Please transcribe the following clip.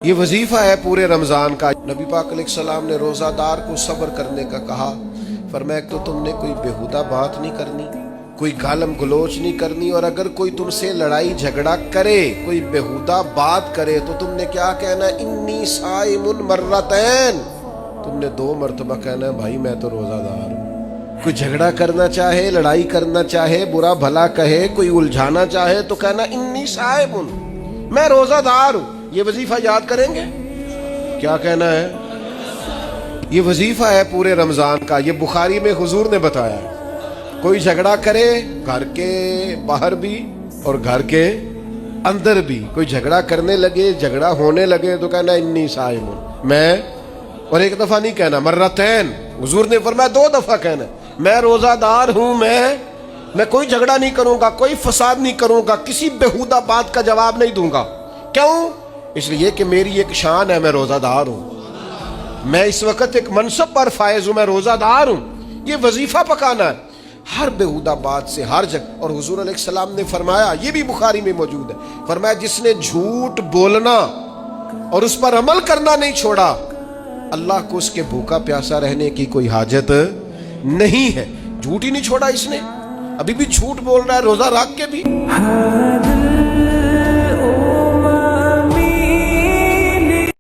یہ وظیفہ ہے پورے رمضان کا۔ نبی پاک علیہ السلام نے روزہ دار کو صبر کرنے کا کہا، فرمایا ایک تو تم نے کوئی بیہودہ بات نہیں کرنی، کوئی گالم گلوچ نہیں کرنی، اور اگر کوئی تم سے لڑائی جھگڑا کرے، کوئی بیہودہ بات کرے تو تم نے کیا کہنا؟ انی صائم مرتین، تم نے 2 مرتبہ کہنا ہے بھائی میں تو روزہ دار ہوں۔ کوئی جھگڑا کرنا چاہے، لڑائی کرنا چاہے، برا بھلا کہے، کوئی الجھانا چاہے تو کہنا انی صائم، میں روزہ دار ہوں۔ یہ وظیفہ یاد کریں گے؟ کیا کہنا ہے؟ یہ وظیفہ ہے پورے رمضان کا۔ یہ بخاری میں حضور نے بتایا ہے، کوئی جھگڑا کرے گھر کے باہر بھی اور گھر کے اندر بھی، کوئی جھگڑا کرنے لگے، جھگڑا ہونے لگے تو کہنا انی صائم، میں، اور ایک دفعہ نہیں کہنا، مرتین، حضور نے فرمایا 2 دفعہ کہنا، میں روزہ دار ہوں، میں کوئی جھگڑا نہیں کروں گا، کوئی فساد نہیں کروں گا، کسی بیہودہ بات کا جواب نہیں دوں گا۔ کیوں؟ اس لیے کہ میری ایک شان ہے، میں روزہ دار ہوں، میں اس وقت ایک منصب پر فائز ہوں، میں روزہ دار ہوں۔ یہ وظیفہ پکانا ہے ہر بیہودہ بات سے، ہر جگہ۔ اور حضور علیہ السلام نے فرمایا، یہ بھی بخاری میں موجود ہے، فرمایا جس نے جھوٹ بولنا اور اس پر عمل کرنا نہیں چھوڑا، اللہ کو اس کے بھوکا پیاسا رہنے کی کوئی حاجت نہیں ہے۔ جھوٹ ہی نہیں چھوڑا اس نے، ابھی بھی جھوٹ بول رہا ہے روزہ رکھ کے بھی۔